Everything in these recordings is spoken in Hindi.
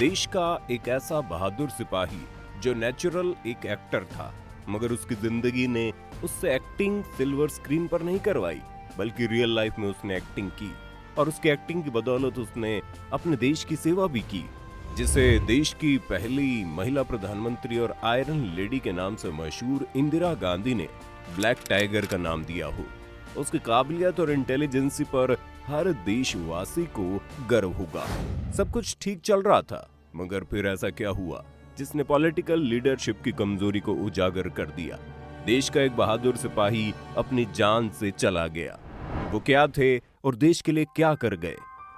देश का एक ऐसा बहादुर सिपाही जो नेचुरल एक एक्टर था, मगर उसकी जिंदगी ने उससे एक्टिंग सिल्वर स्क्रीन पर नहीं करवाई, बल्कि रियल लाइफ में उसने एक्टिंग की और उसकी एक्टिंग की बदौलत उसने अपने देश की सेवा भी की, जिसे देश की पहली महिला प्रधानमंत्री और आयरन लेडी के नाम से मशहूर इंदिरा गांधी ने ब्लैक टाइगर का नाम दिया हो। उसकी काबिलियत और इंटेलिजेंसी पर हर देशवासी को गर्व होगा। सब कुछ ठीक चल रहा था, मगर फिर ऐसा क्या हुआ जिसने पॉलिटिकल लीडरशिप की कमजोरी को उजागर कर दिया। देश का एक बहादुर सिपाही अपनी जान से चला गया। वो क्या थे और देश के लिए क्या कर गए?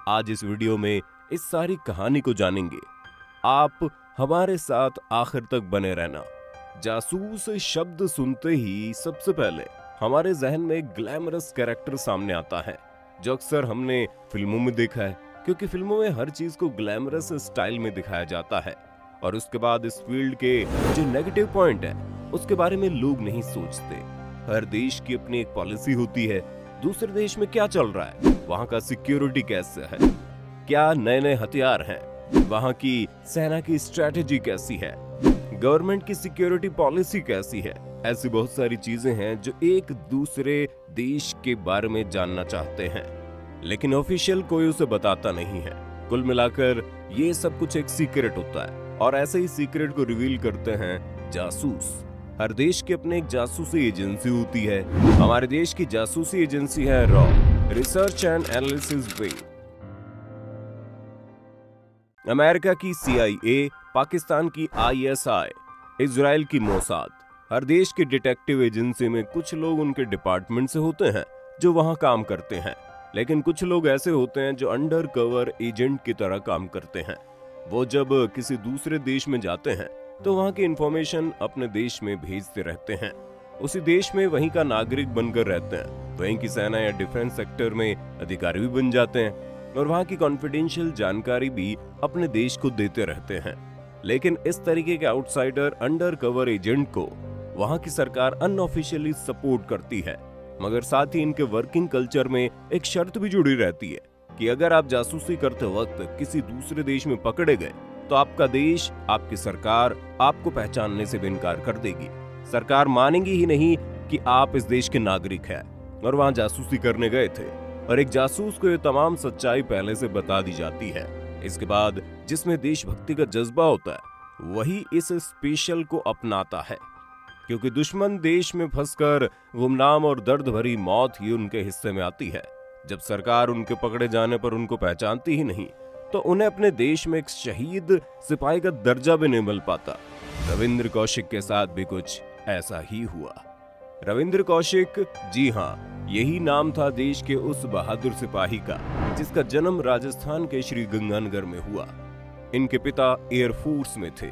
आज इस वीडियो में इस सारी कहानी को जानेंगे। आप हमारे साथ आखिर तक बने रहना। जासूस शब्द सुनते ही सबसे पहले हमारे जहन में एक ग्लैमरस कैरेक्टर सामने आता है, जो अक्सर हमने फिल्मों में देखा है, क्योंकि फिल्मों में हर चीज को ग्लैमरस स्टाइल में दिखाया जाता है। और उसके बाद इस फील्ड के जो नेगेटिव पॉइंट है उसके बारे में लोग नहीं सोचते। हर देश की अपनी एक पॉलिसी होती है। दूसरे देश में क्या चल रहा है, वहाँ का सिक्योरिटी कैसे है, क्या नए नए हथियार हैं, वहाँ की सेना की स्ट्रेटेजी कैसी है, गवर्नमेंट की सिक्योरिटी पॉलिसी कैसी है। ऐसी बहुत सारी चीजें हैं जो एक दूसरे देश के बारे में जानना चाहते हैं, लेकिन ऑफिशियल कोई उसे बताता नहीं है। कुल मिलाकर ये सब कुछ एक सीक्रेट होता है, और ऐसे ही सीक्रेट को रिवील करते हैं जासूस। हर देश की अपनी एक जासूसी एजेंसी होती है। हमारे देश की जासूसी एजेंसी है raw, research and analysis wing. America की CIA, पाकिस्तान की ISI, इजराइल की मोसाद। हर देश की डिटेक्टिव एजेंसी में कुछ लोग उनके डिपार्टमेंट से होते हैं जो वहां काम करते हैं, लेकिन कुछ लोग ऐसे होते हैं जो अंडर कवर एजेंट की तरह काम करते हैं। वो जब किसी दूसरे देश में जाते हैं तो वहां की इंफॉर्मेशन अपने देश में भेजते रहते हैं। उसी देश में वहीं का नागरिक बनकर रहते हैं, वहीं की सेना या डिफेंस सेक्टर में अधिकारी भी बन जाते हैं, और वहां की कॉन्फिडेंशियल जानकारी भी अपने देश को देते रहते हैं। लेकिन इस तरीके के आउटसाइडर अंडर कवर एजेंट को वहां की सरकार अनऑफिशियली सपोर्ट करती है, मगर साथ ही इनके वर्किंग कल्चर में एक शर्त भी जुड़ी रहती है कि अगर आप जासूसी करते वक्त किसी दूसरे देश में पकड़े गए तो आपका देश, आपकी सरकार आपको पहचानने से भी इनकार कर देगी। सरकार मानेगी ही नहीं कि आप इस देश के नागरिक हैं और वहां जासूसी करने गए थे, और एक जासूस को ये तमाम सच्चाई पहले से बता दी जाती है। इसके बाद जिसमें देशभक्ति का जज्बा होता है वही इस स्पेशल को अपनाता है, क्योंकि दुश्मन देश में फंसकर गुमनाम और दर्द भरी मौत ही उनके हिस्से में आती है। जब सरकार उनके पकड़े जाने पर उनको पहचानती ही नहीं तो उन्हें अपने देश में एक शहीद सिपाही का दर्जा भी नहीं मिल पाता। रविंद्र कौशिक के साथ भी कुछ ऐसा ही हुआ। रविंद्र कौशिक, जी हाँ, यही नाम था देश के उस बहादुर सिपाही का जिसका जन्म राजस्थान के श्री गंगानगर में हुआ। इनके पिता एयरफोर्स में थे।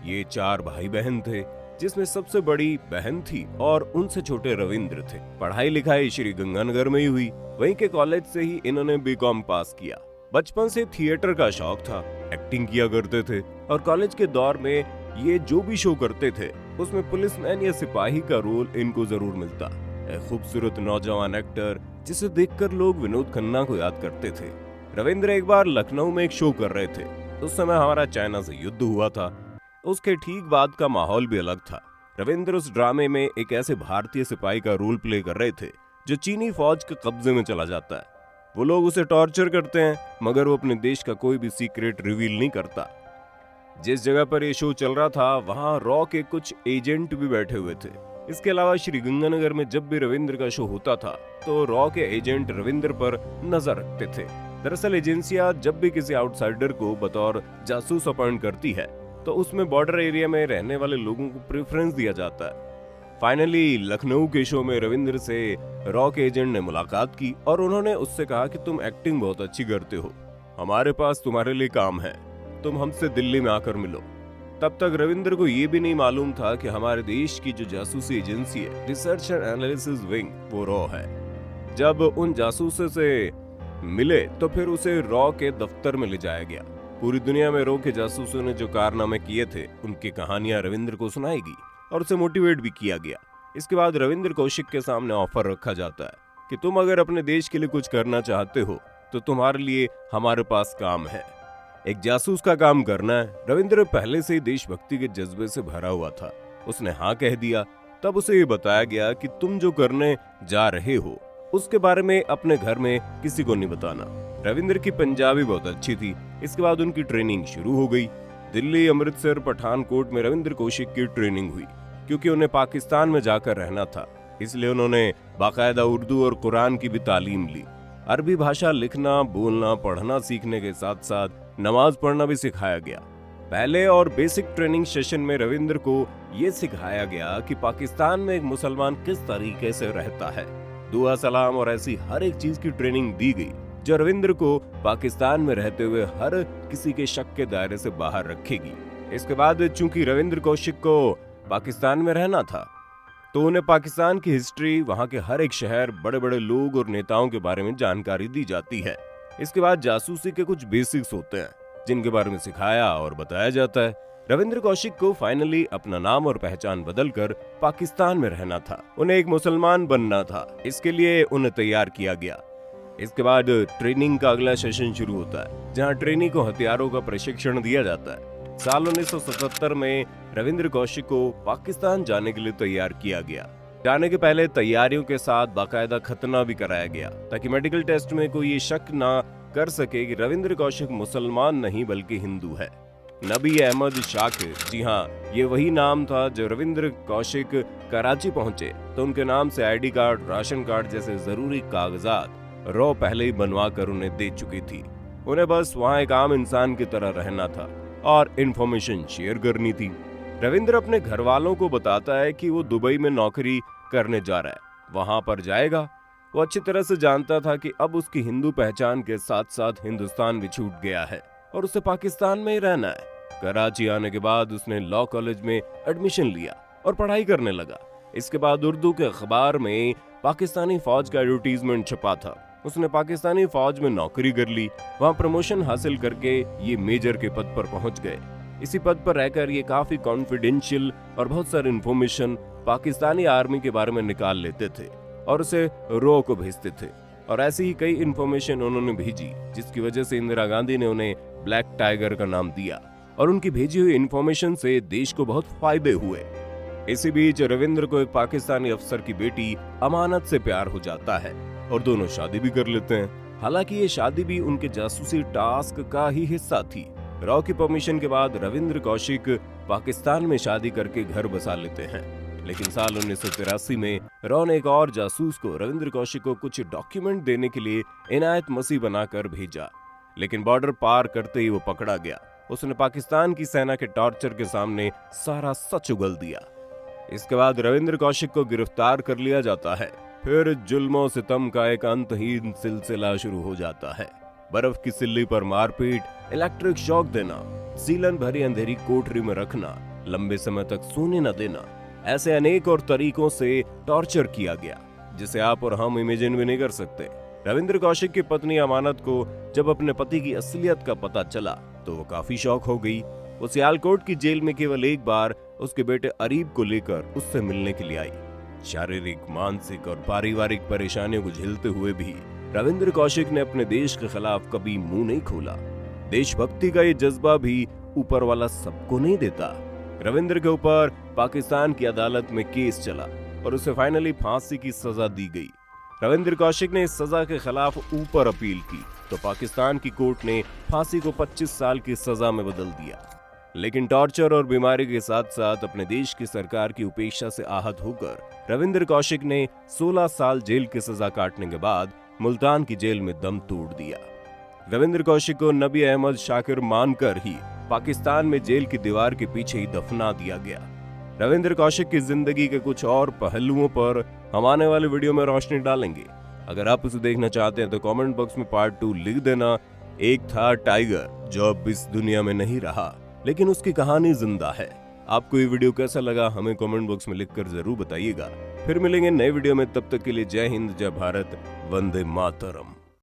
ये 4 भाई बहन थे, जिसमें सबसे बड़ी बहन थी और उनसे छोटे रविंद्र थे। पढ़ाई लिखाई श्री गंगानगर में ही हुई। वहीं के कॉलेज से ही इन्होंने BCom पास किया। बचपन से थिएटर का शौक था, एक्टिंग किया करते थे, और कॉलेज के दौर में ये जो भी शो करते थे उसमें पुलिसमैन या सिपाही का रोल इनको जरूर मिलता। एक खूबसूरत नौजवान एक्टर जिसे देखकर लोग विनोद खन्ना को याद करते थे। रविंद्र एक बार लखनऊ में एक शो कर रहे थे। उस समय हमारा चाइना से युद्ध हुआ था। उसके ठीक बाद का माहौल भी अलग था। रविंद्र उस ड्रामे में एक ऐसे भारतीय सिपाही का रोल प्ले कर रहे थे जो चीनी फौज के कब्जे में चला जाता है। वो लोग उसे टॉर्चर करते हैं, मगर वो अपने देश का कोई भी सीक्रेट रिवील नहीं करता। जिस जगह पर ये शो चल रहा था वहां रॉ के कुछ एजेंट भी बैठे हुए थे। इसके अलावा श्री गंगानगर में जब भी रविंद्र का शो होता था तो रॉ के एजेंट रविंद्र पर नजर रखते थे। दरअसल एजेंसियां जब भी किसी आउटसाइडर को बतौर जासूस अपॉइंट करती है तो उसमें बॉर्डर एरिया में रहने वाले लोगों को प्रेफरेंस दिया जाता है। फाइनली लखनऊ के शो में रविंद्र से रॉ के एजेंट ने मुलाकात की और उन्होंने उससे कहा कि तुम एक्टिंग बहुत अच्छी करते हो, हमारे पास तुम्हारे लिए काम है, तुम हमसे दिल्ली में आकर मिलो। तब तक रविंद्र को ये भी नहीं मालूम था कि हमारे देश की जो जासूसी एजेंसी है, रिसर्च एंड एनालिसिस विंग, वो रॉ है। जब उन जासूसों से मिले तो फिर उसे रॉ के दफ्तर में ले जाया गया। पूरी दुनिया में रॉ के जासूसों ने जो कारनामे किए थे उनकी कहानियां रविंद्र को सुनाएगी और उसे मोटिवेट भी किया गया। इसके बाद रविंद्र कौशिक के सामने ऑफर रखा जाता है कि तुम अगर अपने देश के लिए कुछ करना चाहते हो तो तुम्हारे लिए हमारे पास काम है। एक जासूस का काम करना है। रविंद्र पहले से ही देशभक्ति के जज्बे से भरा हुआ था। उसने हाँ कह दिया। तब उसे ये बताया गया कि तुम जो करने जा रहे हो उसके बारे में अपने घर में किसी को नहीं बताना। रविंद्र की पंजाबी बहुत अच्छी थी। इसके बाद उनकी ट्रेनिंग शुरू हो गई। दिल्ली, अमृतसर, पठानकोट में रविंद्र कौशिक की ट्रेनिंग हुई। क्योंकि उन्हें पाकिस्तान में जाकर रहना था, इसलिए उन्होंने बाकायदा उर्दू और कुरान की भी तालीम ली। अरबी भाषा लिखना, बोलना, पढ़ना सीखने के साथ साथ नमाज पढ़ना भी सिखाया गया। पहले और बेसिक ट्रेनिंग सेशन में रविंद्र को ये सिखाया गया कि पाकिस्तान में एक मुसलमान किस तरीके से रहता है। दुआ, सलाम और ऐसी हर एक चीज की ट्रेनिंग दी गई जो रविंद्र को पाकिस्तान में रहते हुए हर किसी के शक के दायरे से बाहर रखेगी। इसके बाद चूंकि रविंद्र कौशिक को पाकिस्तान में रहना था, तो उन्हें पाकिस्तान की हिस्ट्री, वहां के हर एक शहर, बड़े बड़े लोग और नेताओं के बारे में जानकारी दी जाती है। इसके बाद जासूसी के कुछ बेसिक्स होते हैं जिनके बारे में सिखाया और बताया जाता है। रविंद्र कौशिक को फाइनली अपना नाम और पहचान बदलकर पाकिस्तान में रहना था। उन्हें एक मुसलमान बनना था। इसके लिए उन्हें तैयार किया गया। इसके बाद ट्रेनिंग का अगला सेशन शुरू होता है, जहां ट्रेनी को हथियारों का प्रशिक्षण दिया जाता है। साल 1977 में रविंद्र कौशिक को पाकिस्तान जाने के लिए तैयार किया गया। जाने के पहले तैयारियों के साथ बाकायदा खतना भी कराया गया, ताकि मेडिकल टेस्ट में कोई ये शक ना कर सके कि रविंद्र कौशिक मुसलमान नहीं बल्कि हिंदू है। नबी अहमद शाकिर, जी हाँ, ये वही नाम था। जो रविंद्र कौशिक कराची पहुंचे तो उनके नाम से आईडी कार्ड, राशन कार्ड जैसे जरूरी कागजात रॉ पहले ही बनवा कर उन्हें दे चुकी थी। उन्हें बस वहाँ एक आम इंसान की तरह रहना था और इन्फॉर्मेशन शेयर करनी थी। रविंद्र अपने घर वालों को बताता है कि वो दुबई में नौकरी करने जा रहा है, वहां पर जाएगा। वो अच्छी तरह से जानता था कि अब उसकी हिंदू पहचान के साथ साथ हिंदुस्तान भी छूट गया है और उसे पाकिस्तान में ही रहना है। कराची आने के बाद उसने लॉ कॉलेज में एडमिशन लिया और पढ़ाई करने लगा। इसके बाद उर्दू के अखबार में पाकिस्तानी फौज का एडवर्टीजमेंट छपा था। उसने पाकिस्तानी फौज में नौकरी कर ली। वहां प्रमोशन हासिल करके ये मेजर के पद पर पहुंच गए। इसी पद पर रहकर ये काफी कॉन्फिडेंशियल और बहुत सारी इंफॉर्मेशन पाकिस्तानी आर्मी के बारे में निकाल लेते थे और उसे रॉ को भेजते थे। और ऐसी ही कई इंफॉर्मेशन उन्होंने भेजी, जिसकी वजह से इंदिरा गांधी ने उन्हें ब्लैक टाइगर का नाम दिया और उनकी भेजी हुई इंफॉर्मेशन से देश को बहुत फायदे हुए। इसी बीच रविंद्र को एक पाकिस्तानी अफसर की बेटी अमानत से प्यार हो जाता है और दोनों शादी भी कर लेते हैं। हालांकि ये शादी भी उनके जासूसी टास्क का ही हिस्सा थी। रॉ की परमिशन के बाद रविंद्र कौशिक पाकिस्तान में शादी करके घर बसा लेते हैं। लेकिन साल 1983 में रॉ ने एक और जासूस को रविंद्र कौशिक को कुछ डॉक्यूमेंट देने के लिए इनायत मसीह बनाकर भेजा। लेकिन बॉर्डर पार करते ही वो पकड़ा गया। उसने पाकिस्तान की सेना के टॉर्चर के सामने सारा सच उगल दिया। इसके बाद रविंद्र कौशिक को गिरफ्तार कर लिया जाता है। फिर जुल्म और सितम का एक अंतहीन सिलसिला शुरू हो जाता है। बर्फ की सिल्ली पर मारपीट, इलेक्ट्रिक शॉक देना, सीलन भरी अंधेरी कोठरी में रखना, लंबे समय तक सोने न देना, ऐसे अनेक और तरीकों से टॉर्चर किया गया जिसे आप और हम इमेजिन भी नहीं कर सकते। रविंद्र कौशिक की पत्नी अमानत को जब अपने पति की असलियत का पता चला तो वो काफी शॉक हो गई। वो सियालकोट की जेल में केवल एक बार उसके बेटे अरीब को लेकर उससे मिलने के लिए आई। शारीरिक, मानसिक और पारिवारिक परेशानियों को झेलते हुए भी रविंद्र कौशिक ने अपने देश के खिलाफ कभी मुंह नहीं खोला। देशभक्ति का ये जज्बा भी ऊपर वाला सबको नहीं देता। रविंद्र के ऊपर पाकिस्तान की अदालत में केस चला और उसे फाइनली फांसी की सजा दी गई। रविंद्र कौशिक ने इस सजा के खिलाफ ऊपर अपील की तो पाकिस्तान की कोर्ट ने फांसी को 25 साल की सजा में बदल दिया। लेकिन टॉर्चर और बीमारी के साथ साथ अपने देश की सरकार की उपेक्षा से आहत होकर रविंद्र कौशिक ने 16 साल जेल की सजा काटने के बाद मुल्तान की जेल में दम तोड़ दिया। रविंद्र कौशिक को नबी अहमद शाकिर मानकर ही पाकिस्तान में जेल की दीवार के पीछे ही दफना दिया गया। रविंद्र कौशिक की जिंदगी के कुछ और पहलुओं पर हम आने वाले वीडियो में रोशनी डालेंगे। अगर आप इसे देखना चाहते हैं तो कमेंट बॉक्स में पार्ट 2 लिख देना। एक था टाइगर जो अब इस दुनिया में नहीं रहा, लेकिन उसकी कहानी जिंदा है। आपको ये वीडियो कैसा लगा हमें कमेंट बॉक्स में लिखकर जरूर बताइएगा। फिर मिलेंगे नए वीडियो में, तब तक के लिए जय हिंद, जय भारत, वंदे मातरम।